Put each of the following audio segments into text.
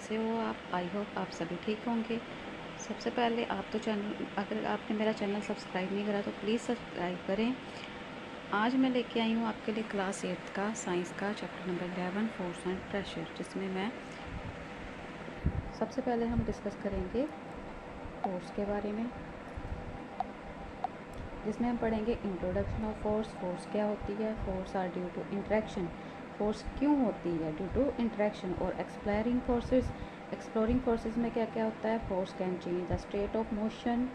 कैसे हो आप? आई होप आप सभी ठीक होंगे। सबसे पहले आप तो चैनल अगर आपने मेरा चैनल सब्सक्राइब नहीं करा तो प्लीज़ सब्सक्राइब करें। आज मैं लेके आई हूँ आपके लिए क्लास 8 का साइंस का chapter number 11 force and pressure, जिसमें मैं सबसे पहले हम डिस्कस करेंगे फोर्स के बारे में, जिसमें हम पढ़ेंगे इंट्रोडक्शन ऑफ फोर्स। फोर्स क्या होती है? Force are due to interaction. Force क्यों होती है? Due to interaction. और एक्सप्लोरिंग फोर्सेस। एक्सप्लोरिंग फोर्सेस में क्या क्या होता है? Force can change the state of motion.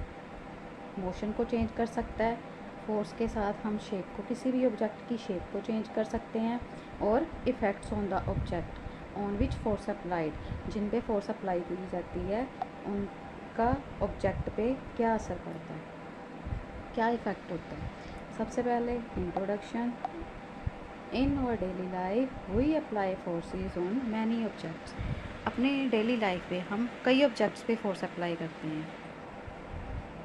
Motion को चेंज कर सकता है। फोर्स के साथ हम शेप को, किसी भी ऑब्जेक्ट की शेप को चेंज कर सकते हैं। और effects on the object on which force applied, जिन पे फोर्स अप्लाई की जाती है उनका ऑब्जेक्ट पे क्या असर पड़ता है, क्या इफ़ेक्ट होता है। सबसे पहले introduction. In our daily life we apply forces on many objects. अपने डेली लाइफ में हम कई ऑब्जेक्ट्स पे फोर्स अप्लाई करते हैं,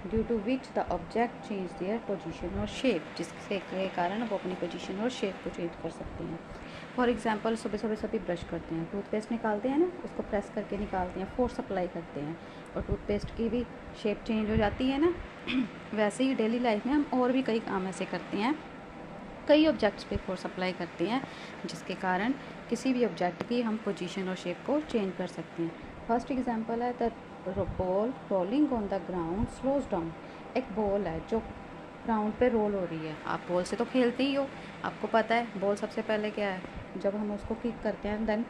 due to which the object change their position और शेप, जिसके कारण वो अपनी पोजीशन और शेप को चेंज कर सकते हैं। फॉर एग्जांपल, सुबह सुबह सभी ब्रश करते हैं, टूथपेस्ट निकालते हैं ना, उसको प्रेस करके निकालते हैं, फोर्स अप्लाई करते हैं और टूथपेस्ट की भी शेप चेंज हो जाती है ना। वैसे ही डेली लाइफ में हम और भी कई काम ऐसे करते हैं, कई ऑब्जेक्ट्स पे फोर्स अप्लाई करते हैं, जिसके कारण किसी भी ऑब्जेक्ट की हम पोजीशन और शेप को चेंज कर सकते हैं। फर्स्ट एग्जांपल है the ball rolling on the ground slows down. एक बॉल है जो ग्राउंड पे रोल हो रही है। आप बॉल से तो खेलते ही हो, आपको पता है बॉल सबसे पहले क्या है, जब हम उसको किक करते हैं देन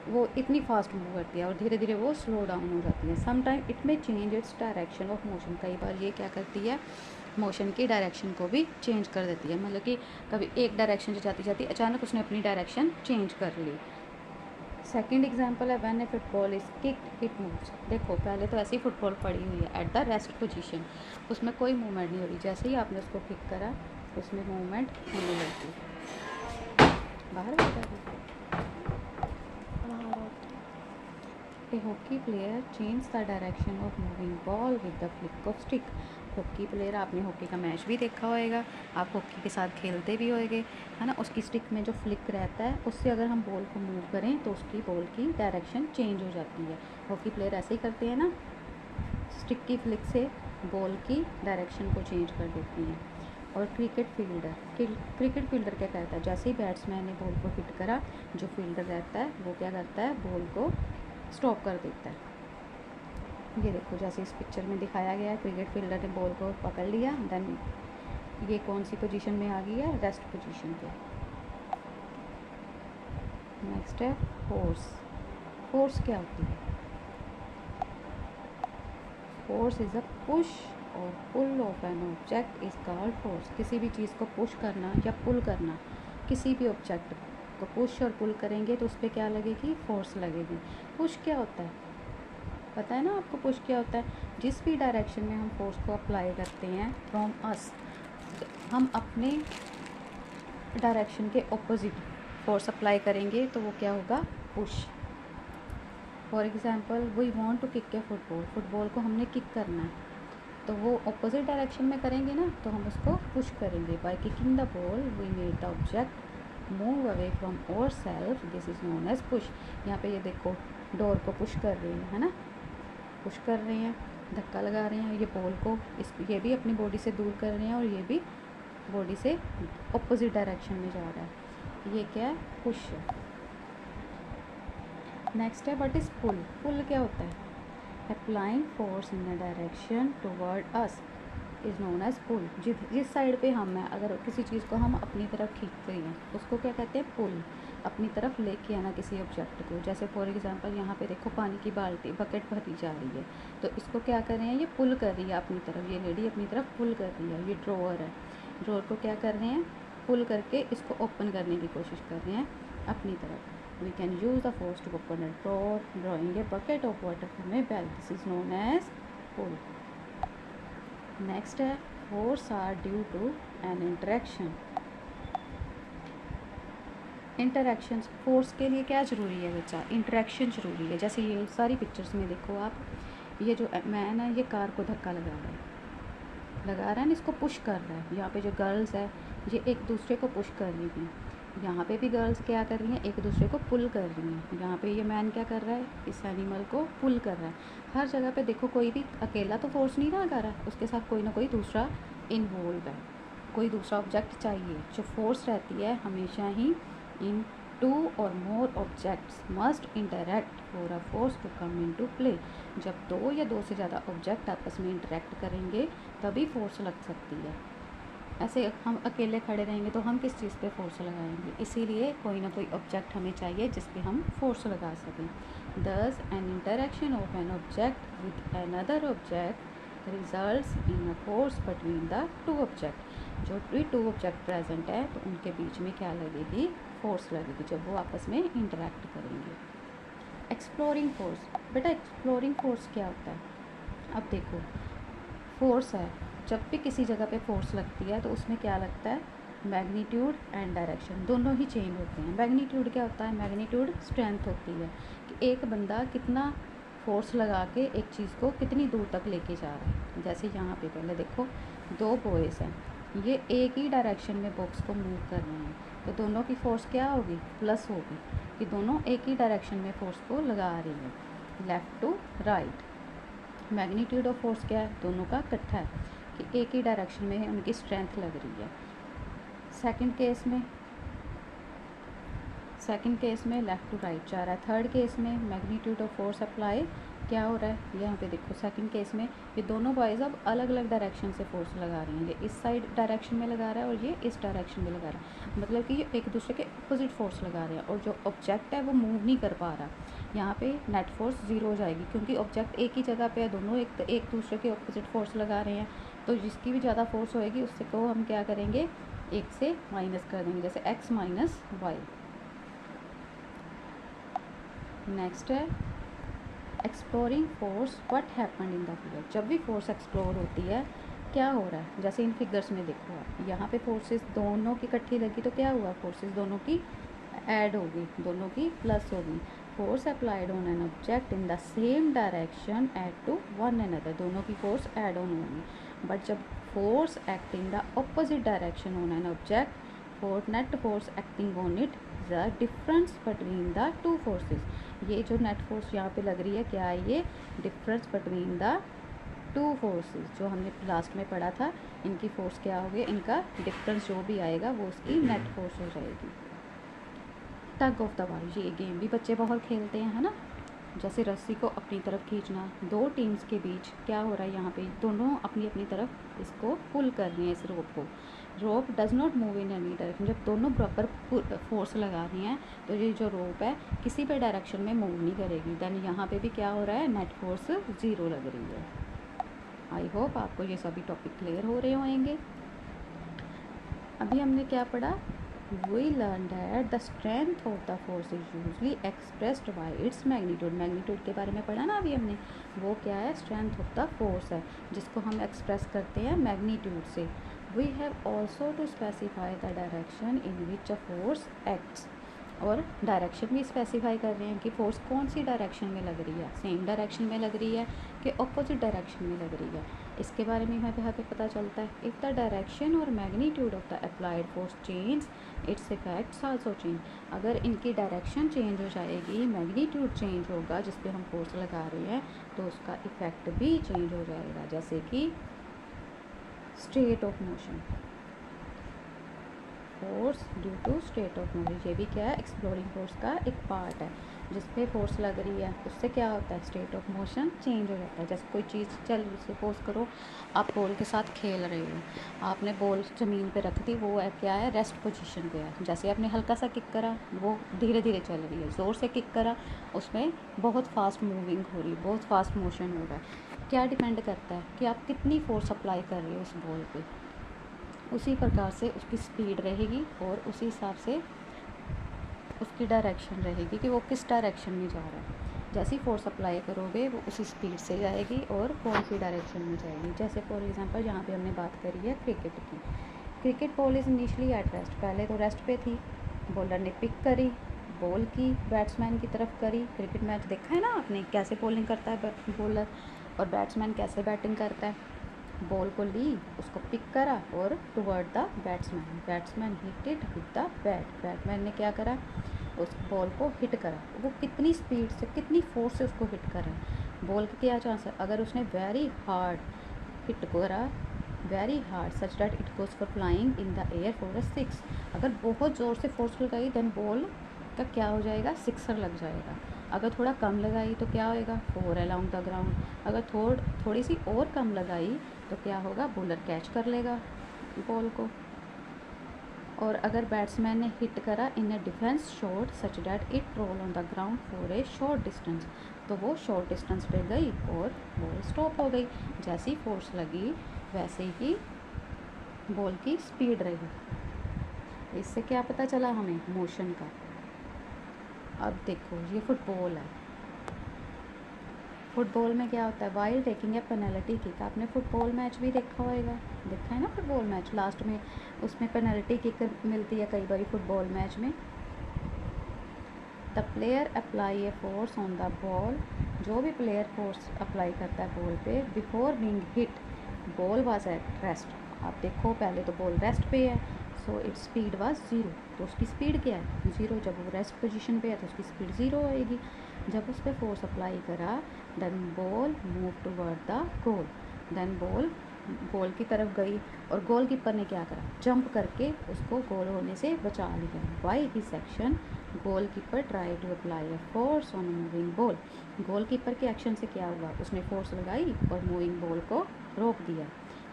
वो इतनी फास्ट मूव करती है और धीरे धीरे वो स्लो डाउन हो जाती है। सम टाइम इट में change it's direction of motion. कई बार ये क्या करती है, मोशन की डायरेक्शन को भी चेंज कर देती है। मतलब कि कभी एक डायरेक्शन से जाती जाती अचानक उसने अपनी डायरेक्शन चेंज कर ली। सेकेंड एग्जाम्पल है when A football is kicked it moves. देखो पहले तो ऐसी फुटबॉल पड़ी हुई है एट द रेस्ट पोजीशन, उसमें कोई मूवमेंट नहीं हो रही। जैसे ही आपने उसको किक करा उसमें मूवमेंट होने लगती। बाहर A hockey player change the direction of moving ball with the flick of stick. Hockey player, आपने हॉकी का मैच भी देखा होएगा, आप हॉकी के साथ खेलते भी होएगे, है ना। उसकी स्टिक में जो फ्लिक रहता है उससे अगर हम बॉल को मूव करें तो उसकी बॉल की डायरेक्शन चेंज हो जाती है। हॉकी प्लेयर ऐसे ही करते हैं ना, स्टिक की फ्लिक से बॉल की डायरेक्शन को चेंज कर देती हैं। और क्रिकेट फील्डर, क्रिकेट फील्डर क्या करता है, जैसे ही बैट्समैन ने बॉल को हिट करा, जो फील्डर रहता है वो क्या करता है, बॉल को स्टॉप कर देता है। ये देखो जैसे इस पिक्चर में दिखाया गया है, क्रिकेट फील्डर ने बॉल को पकड़ लिया, देन ये कौन सी पोजीशन में आ गई है, रेस्ट पोजीशन पे। नेक्स्ट है फोर्स। फोर्स क्या होती है? फोर्स इज अ पुश और pull of an object is called force. किसी भी चीज़ को पुश करना या पुल करना, किसी भी ऑब्जेक्ट को पुश और पुल करेंगे तो उस पर क्या लगेगी, फोर्स लगेगी। पुश क्या होता है, पता है ना आपको पुश क्या होता है? जिस भी डायरेक्शन में हम फोर्स को अप्लाई करते हैं फ्रॉम अस, हम अपने डायरेक्शन के ऑपोजिट फोर्स अप्लाई करेंगे तो वो क्या होगा, push. For example we want to kick a football, football को हमने किक करना है तो वो ऑपोजिट डायरेक्शन में करेंगे ना, तो हम उसको पुश करेंगे। By kicking the ball we made the object move away from our self, this is known as push. यहाँ पे ये देखो डोर को पुश कर रही है ना, पुश कर रहे हैं, धक्का लगा रहे हैं, ये बॉल को ये भी अपनी बॉडी से दूर कर रहे हैं और ये भी बॉडी से ऑपोजिट डायरेक्शन में जा रहा है। ये क्या है, पुश है। नेक्स्ट है व्हाट इज़ पुल। पुल क्या होता है? Applying force in the direction toward us is known as pull. जिस साइड पे हम हैं, अगर किसी चीज़ को हम अपनी तरफ खींच रहे हैं उसको क्या कहते हैं, पुल। अपनी तरफ लेके आना किसी ऑब्जेक्ट को। जैसे फॉर एग्जांपल यहाँ पे देखो पानी की बाल्टी, बकेट भरी जा रही है, तो इसको क्या कर रहे हैं, ये पुल कर रही है अपनी तरफ, ये लेडी अपनी तरफ पुल कर रही है। ये ड्रॉअर है, ड्रॉअर को क्या कर रहे हैं, पुल करके इसको ओपन करने की कोशिश कर रहे हैं अपनी तरफ। We can use the force to open a drawer, drawing a bucket of water from a well. This is known as pull. Next है force are due to an interaction. Interactions, force के लिए क्या ज़रूरी है बच्चा, interaction ज़रूरी है। जैसे ये सारी पिक्चर्स में देखो आप, ये जो मैन है ये कार को धक्का लगा रहा है ना, इसको पुश कर रहा है। यहाँ पे जो गर्ल्स है ये एक दूसरे को पुश कर रही हैं। यहाँ पे भी गर्ल्स क्या कर रही हैं, एक दूसरे को पुल कर रही हैं। यहाँ पे ये मैन क्या कर रहा है, इस एनिमल को पुल कर रहा है। हर जगह पे देखो कोई भी अकेला तो फोर्स नहीं ना कर रहा है, उसके साथ कोई ना कोई दूसरा इन्वॉल्व है, कोई दूसरा ऑब्जेक्ट चाहिए। जो फोर्स रहती है हमेशा ही in two or more objects must interact for a force to come into play. जब दो या दो से ज़्यादा ऑब्जेक्ट आपस में इंटरेक्ट करेंगे तभी फोर्स लग सकती है। ऐसे हम अकेले खड़े रहेंगे तो हम किस चीज़ पे फोर्स लगाएंगे, इसीलिए कोई ना कोई ऑब्जेक्ट हमें चाहिए जिस पे हम फोर्स लगा सकें। दस N interaction of an object with another object results in a force between the to object. जो भी टू ऑब्जेक्ट प्रेजेंट है तो उनके बीच में क्या लगेगी, फोर्स लगेगी जब वो आपस में इंटरेक्ट करेंगे। एक्सप्लोरिंग फोर्स, बेटा एक्सप्लोरिंग फोर्स क्या होता है? अब देखो फोर्स है, जब भी किसी जगह पे फोर्स लगती है तो उसमें क्या लगता है, मैग्नीट्यूड एंड डायरेक्शन दोनों ही चेंज होते हैं। मैग्नीट्यूड क्या होता है, मैग्नीट्यूड स्ट्रेंथ होती है कि एक बंदा कितना फोर्स लगा के एक चीज़ को कितनी दूर तक लेके जा रहा है। जैसे यहाँ पे पहले देखो दो बॉयज़ हैं, ये एक ही डायरेक्शन में बॉक्स को मूव कर रहे हैं, तो दोनों की फोर्स क्या होगी, प्लस होगी, कि दोनों एक ही डायरेक्शन में फोर्स को लगा रही है, left to right. Magnitude of force क्या है, दोनों का इकट्ठा है कि एक ही डायरेक्शन में उनकी स्ट्रेंथ लग रही है। सेकंड केस में लेफ़्ट टू राइट जा रहा है। थर्ड केस में मैग्नीट्यूड ऑफ फोर्स अप्लाई क्या हो रहा है, यहाँ पे देखो सेकंड केस में ये दोनों बॉयज़ अब अलग अलग डायरेक्शन से फोर्स लगा रही हैं। ये इस साइड डायरेक्शन में लगा रहा है और ये इस डायरेक्शन में लगा रहा है, मतलब कि ये एक दूसरे के अपोजिट फोर्स लगा रहे हैं और जो ऑब्जेक्ट है वो मूव नहीं कर पा रहा। यहाँ पे नेट फोर्स ज़ीरो हो जाएगी क्योंकि ऑब्जेक्ट एक ही जगह पे है, दोनों एक दूसरे के अपोजिट फोर्स लगा रहे हैं। तो जिसकी भी ज़्यादा फोर्स होएगी उससे को हम क्या करेंगे, एक से माइनस कर देंगे, जैसे x माइनस वाई। नेक्स्ट है exploring force, what happened in the figure. जब भी फोर्स एक्सप्लोर होती है क्या हो रहा है, जैसे इन फिगर्स में देखो आप, यहाँ पे फोर्सेस दोनों की इकट्ठी लगी तो क्या हुआ, फोर्सेस दोनों की ऐड होगी, दोनों की प्लस होगी। Force applied on an object in the same direction add to one another, दोनों की फोर्स ऐड ऑन होगी। बट जब force acting the opposite direction on an object, for net force acting on it, the difference between the two forces. ये जो net force यहाँ पे लग रही है क्या है, ये difference between the two forces जो हमने लास्ट में पढ़ा था, इनकी फोर्स क्या होगी, इनका डिफरेंस जो भी आएगा वो उसकी नेट फोर्स हो जाएगी। टग ऑफ द वार, ये गेम भी बच्चे बहुत खेलते हैं, है ना। जैसे रस्सी को अपनी तरफ खींचना, दो टीम्स के बीच क्या हो रहा है, यहाँ पे दोनों अपनी अपनी तरफ इसको पुल कर रही हैं इस रोप को। Rope does not move in any direction, जब दोनों बराबर फोर्स लगा रही हैं तो ये जो रोप है किसी भी डायरेक्शन में मूव नहीं करेगी। देन यहाँ पे भी क्या हो रहा है, नेट फोर्स ज़ीरो लग रही है। आई होप आपको ये सभी टॉपिक क्लियर हो रहे होंगे। अभी हमने क्या पढ़ा, we learned that the strength of the force is usually expressed by its magnitude। Magnitude के बारे में पढ़ा ना अभी हमने, वो क्या है, स्ट्रेंथ ऑफ द फोर्स है जिसको हम एक्सप्रेस करते हैं मैग्नीट्यूड से। we have also to specify the direction in which a force acts, और डायरेक्शन भी स्पेसिफाई कर रहे हैं कि फोर्स कौन सी डायरेक्शन में लग रही है, सेम डायरेक्शन में लग रही है कि अपोजिट डायरेक्शन में लग रही है, इसके बारे में हमें यहाँ पे पता चलता है। इफ़ द डायरेक्शन और magnitude of the applied force change, it's effects also change. अगर इनकी डायरेक्शन चेंज हो जाएगी, मैग्नीट्यूड चेंज होगा जिस पे हम फोर्स लगा रहे हैं, तो उसका इफ़ेक्ट भी चेंज हो जाएगा। जैसे कि state of motion, force due to state of motion, ये भी क्या है, एक्सप्लोरिंग फोर्स का एक पार्ट है। जिस पे फोर्स लग रही है उससे क्या होता है, स्टेट ऑफ मोशन चेंज हो जाता है। जैसे कोई चीज़ चल रही, सपोज करो आप बॉल के साथ खेल रहे हो, आपने बॉल ज़मीन पे रख दी, वो है क्या है, रेस्ट पोजीशन पे है। जैसे आपने हल्का सा किक करा, वो धीरे धीरे चल रही है, ज़ोर से किक करा, उसमें बहुत फास्ट मूविंग हो रही है, बहुत फास्ट मोशन हो रहा है। क्या डिपेंड करता है कि आप कितनी फोर्स अप्लाई कर रहे हो उस बॉल पे, उसी प्रकार से उसकी स्पीड रहेगी और उसी हिसाब से उसकी डायरेक्शन रहेगी कि वो किस डायरेक्शन में जा रहा है। जैसी फोर्स अप्लाई करोगे वो उसी स्पीड से जाएगी और कौन सी डायरेक्शन में जाएगी। जैसे फॉर एग्जांपल यहाँ पे हमने बात करी है क्रिकेट की। Cricket ball is initially at rest, पहले तो रेस्ट पे थी, बॉलर ने पिक करी, बॉल की बैट्समैन की तरफ करी। क्रिकेट मैच देखा है ना आपने, कैसे बॉलिंग करता है बॉलर और बैट्समैन कैसे बैटिंग करता है। बॉल को ली, उसको पिक करा और toward the batsman hit it with the Batman ने क्या करा, उस बॉल को हिट करा। वो कितनी स्पीड से, कितनी फोर्स से उसको हिट करा, बॉल के क्या चांस है, अगर उसने वेरी हार्ड हिट करा, very hard such that it goes for flying in the air for a 6, अगर बहुत ज़ोर से फोर्स लगाई देन बॉल का क्या हो जाएगा, सिक्सर लग जाएगा। अगर थोड़ा कम लगाई तो क्या होएगा, 4 अलाउंग द ग्राउंड। अगर थोड़ी सी और कम लगाई तो क्या होगा, बॉलर कैच कर लेगा बॉल को। और अगर बैट्समैन ने हिट करा in a defence shot such that it roll on the ground for a short distance, तो वो शॉर्ट डिस्टेंस पे गई और बॉल स्टॉप हो गई। जैसी फोर्स लगी वैसे ही बॉल की स्पीड रही। इससे क्या पता चला हमें, मोशन का। अब देखो ये फुटबॉल है, फुटबॉल में क्या होता है, while taking a penalty kick. आपने फुटबॉल मैच भी देखा होगा, देखा है ना फुटबॉल मैच, लास्ट में उसमें पेनल्टी किक मिलती है कई बार फुटबॉल मैच में। The player apply a force on the ball, जो भी प्लेयर फोर्स अप्लाई करता है बॉल पे, before being hit ball was at rest. आप देखो पहले तो बॉल रेस्ट पे है, सो इट्स स्पीड वाज 0, तो उसकी स्पीड क्या है, 0। जब वो रेस्ट पोजीशन पे है तो उसकी स्पीड 0 आएगी। जब उस पर फोर्स अप्लाई करा then ball move toward the goal, then ball की तरफ गई और गोल कीपर ने क्या करा, जंप करके उसको गोल होने से बचा लिया। By this action goalkeeper try to apply a force on moving ball, goalkeeper के एक्शन से क्या हुआ, उसने फोर्स लगाई और मूविंग बॉल को रोक दिया।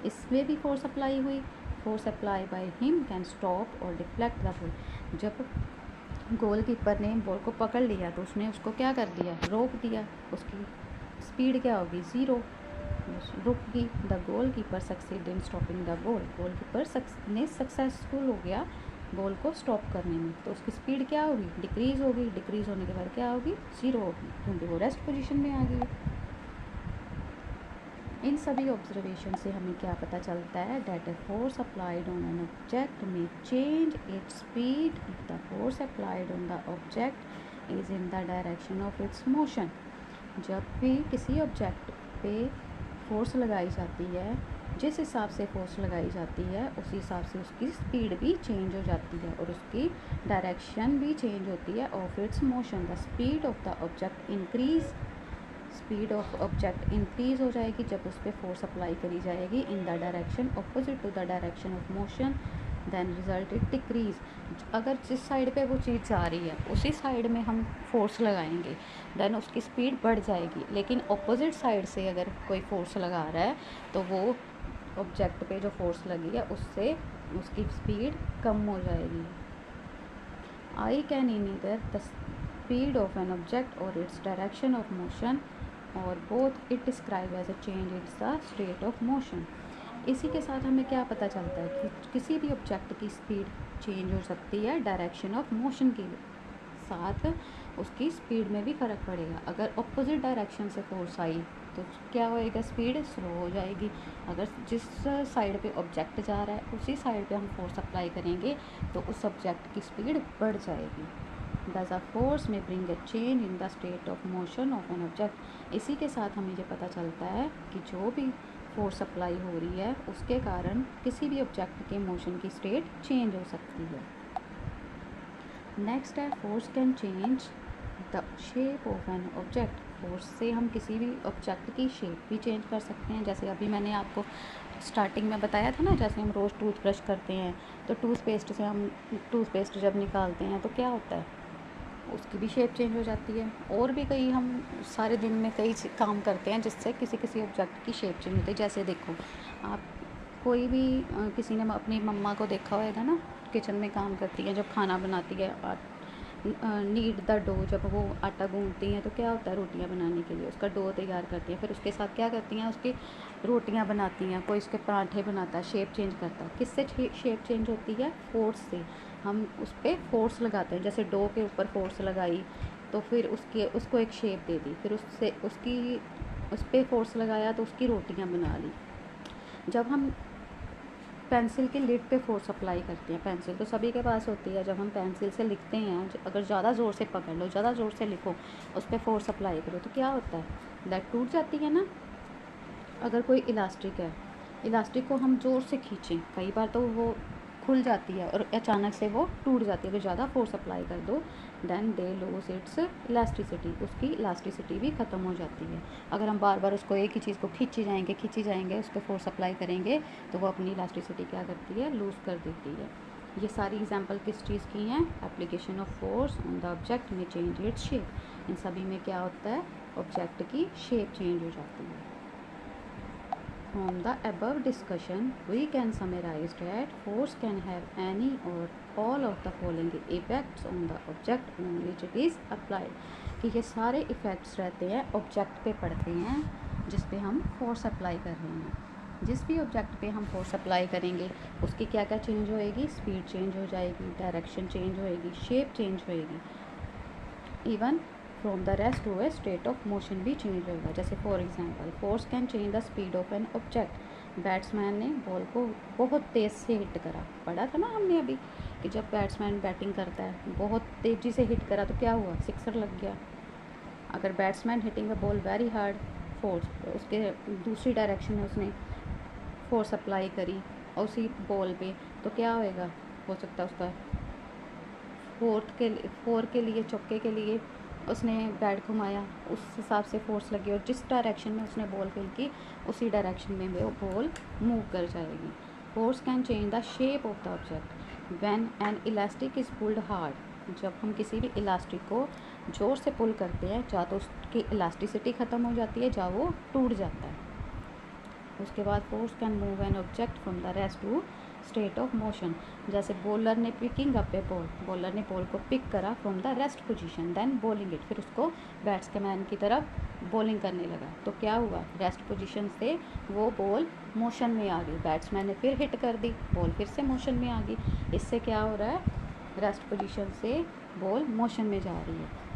इसमें भी फोर्स अप्लाई हुई, force apply by him can stop और डिफ्लेक्ट द बॉल। जब गोल कीपर ने बॉल को पकड़ लिया तो उसने उसको क्या कर दिया, रोक दिया, उसकी स्पीड क्या होगी, 0, रुक गई। The goal keeper succeed in stopping the ball, goal keeper ने सक्सेसफुल हो गया बॉल को स्टॉप करने में, तो उसकी स्पीड क्या होगी, डिक्रीज़ होगी। डिक्रीज़ होने के बाद क्या होगी, 0 होगी, क्योंकि वो रेस्ट पोजीशन में आ गई। इन सभी ऑब्जर्वेशन से हमें क्या पता चलता है, that a force applied on an object may change its speed if the force applied on the object is in the direction of its motion. जब भी किसी ऑब्जेक्ट पे फोर्स लगाई जाती है, जिस हिसाब से फोर्स लगाई जाती है उसी हिसाब से उसकी स्पीड भी चेंज हो जाती है और उसकी डायरेक्शन भी चेंज होती है of its motion. The speed of the object increase, speed of object increase हो जाएगी जब उस पर फोर्स अप्लाई करी जाएगी in the direction opposite to the direction of motion, then result it decrease. अगर जिस साइड पे वो चीज़ जा रही है उसी साइड में हम फोर्स लगाएंगे देन उसकी स्पीड बढ़ जाएगी, लेकिन ऑपोजिट साइड से अगर कोई फोर्स लगा रहा है तो वो ऑब्जेक्ट पे जो फोर्स लगी है उससे उसकी स्पीड कम हो जाएगी। I can either the speed of an object or its direction of motion or both it describe as a change its the state of motion. इसी के साथ हमें क्या पता चलता है कि किसी भी ऑब्जेक्ट की स्पीड चेंज हो सकती है डायरेक्शन ऑफ मोशन के साथ, उसकी स्पीड में भी फ़र्क पड़ेगा। अगर अपोजिट डायरेक्शन से फोर्स आई तो क्या होएगा, स्पीड स्लो हो जाएगी। अगर जिस साइड पे ऑब्जेक्ट जा रहा है उसी साइड पे हम फोर्स अप्लाई करेंगे तो उस ऑब्जेक्ट की स्पीड बढ़ जाएगी। Thus a force may bring a change in the state of motion of an object। इसी के साथ हमें ये पता चलता है कि जो भी फोर्स अप्लाई हो रही है उसके कारण किसी भी ऑब्जेक्ट के मोशन की स्टेट चेंज हो सकती है। नेक्स्ट है force can change the shape of an object. Force से हम किसी भी ऑब्जेक्ट की शेप भी चेंज कर सकते हैं। जैसे अभी मैंने आपको स्टार्टिंग में बताया था ना, जैसे हम रोज़ टूथब्रश करते हैं तो टूथपेस्ट से हम टूथपेस्ट जब निकालते हैं तो क्या होता है, उसकी भी शेप चेंज हो जाती है। और भी कई हम सारे दिन में कई काम करते हैं जिससे किसी किसी ऑब्जेक्ट की शेप चेंज होती है। जैसे देखो आप कोई भी किसी ने अपनी मम्मा को देखा होगा ना, किचन में काम करती है, जब खाना बनाती है, नीड द डो, जब वो आटा गूंथती हैं तो क्या होता है, रोटियां बनाने के लिए उसका डो तैयार करती हैं, फिर उसके साथ क्या करती हैं, उसकी रोटियां बनाती हैं, कोई उसके पराठे बनाता है, शेप चेंज करता है। किससे शेप चेंज होती है, फोर्स से। हम उस पर फोर्स लगाते हैं, जैसे डो के ऊपर फोर्स लगाई तो फिर उसको एक शेप दे दी, फिर उससे उस पर फोर्स लगाया तो उसकी रोटियां बना ली। जब हम पेंसिल के लिड पे फोर्स अप्लाई करते हैं, पेंसिल तो सभी के पास होती है, जब हम पेंसिल से लिखते हैं, अगर ज़्यादा ज़ोर से पकड़ लो, ज़्यादा ज़ोर से लिखो, उस पर फोर्स अप्लाई करो तो क्या होता है, दैट टूट जाती है ना। अगर कोई इलास्टिक है इलास्टिक को हम ज़ोर से खींचें, कई बार तो वो खुल जाती है और अचानक से वो टूट जाती है। अगर ज़्यादा फोर्स अप्लाई कर दो then they lose its elasticity, उसकी इलास्टिसिटी भी ख़त्म हो जाती है। अगर हम बार बार उसको एक ही चीज़ को खींची जाएंगे, उस पर फोर्स अप्लाई करेंगे तो वो अपनी इलास्टिसिटी क्या करती है, लूज़ कर देती है। ये सारी एग्जांपल किस चीज़ की हैं, application of force on the object may change its shape. इन सभी में क्या होता है, ऑब्जेक्ट की शेप चेंज हो जाती है। From the above discussion, we can summarize that force can have any or all of the following effects on the object on which it is applied। कि ये सारे इफ़ेक्ट्स रहते हैं ऑब्जेक्ट पे पड़ते हैं जिस पे हम फोर्स अप्लाई कर रहे हैं। जिस भी ऑब्जेक्ट पे हम फोर्स अप्लाई करेंगे उसकी क्या क्या चेंज होएगी, स्पीड चेंज हो जाएगी, डायरेक्शन चेंज होएगी, शेप चेंज होएगी, even from the rest to a state of motion भी चेंज होगा। जैसे for example force can change the speed of an object. Batsman ने बॉल को बहुत तेज़ से हिट करा, पढ़ा था ना हमने अभी कि जब बैट्समैन बैटिंग करता है बहुत तेज़ी से हिट करा तो क्या हुआ, सिक्सर लग गया। अगर batsman hitting a ball very hard force, उसके दूसरी डायरेक्शन में उसने फोर्स अप्लाई करी और उसी बॉल पे, तो क्या होएगा, हो सकता है उसका फोर के लिए चौके के लिए उसने बैट घुमाया, उस हिसाब से फोर्स लगी और जिस डायरेक्शन में उसने बॉल फील की उसी डायरेक्शन में वो बॉल मूव कर जाएगी। Force can change the shape of the object when an elastic is pulled hard. जब हम किसी भी इलास्टिक को ज़ोर से पुल करते हैं या तो उसकी इलास्टिसिटी ख़त्म हो जाती है या वो टूट जाता है। उसके बाद force can move an object from the rest to state of motion. जैसे बॉलर ने picking up a ball, bowler ने बॉल को पिक करा from the rest position then bowling it, फिर उसको बैट्समैन की तरफ बॉलिंग करने लगा तो क्या हुआ, रेस्ट पोजीशन से वो बॉल मोशन में आ गई, बैट्समैन ने फिर हिट कर दी, बॉल फिर से मोशन में आ गई। इससे क्या हो रहा है, रेस्ट पोजीशन से बॉल मोशन में जा रही है।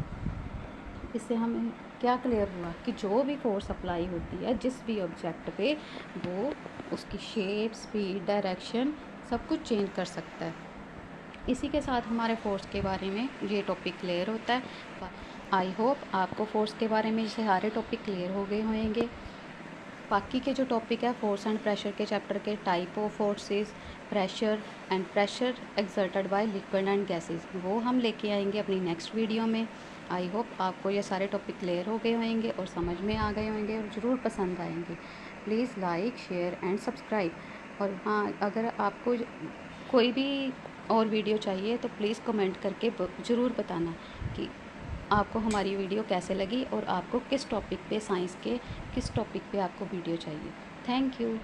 इससे हमें क्या क्लियर हुआ कि जो भी फोर्स अप्लाई होती है जिस भी ऑब्जेक्ट पे, वो उसकी शेप, स्पीड, डायरेक्शन सब कुछ चेंज कर सकता है। इसी के साथ हमारे फोर्स के बारे में ये टॉपिक क्लियर होता है। आई होप आपको फोर्स के बारे में सारे टॉपिक क्लियर हो गए होंगे। बाकी के जो टॉपिक है फोर्स एंड प्रेशर के चैप्टर के, type of forces, pressure and pressure exerted by liquid and gases, वो हम लेके आएंगे अपनी नेक्स्ट वीडियो में। आई होप आपको ये सारे टॉपिक क्लियर हो गए होंगे और समझ में आ गए होंगे और ज़रूर पसंद आएंगे। Please like, share and subscribe. और हाँ, अगर आपको कोई भी और वीडियो चाहिए तो प्लीज़ कमेंट करके ज़रूर बताना कि आपको हमारी वीडियो कैसे लगी और आपको किस टॉपिक पे, साइंस के किस टॉपिक पे आपको वीडियो चाहिए। Thank you.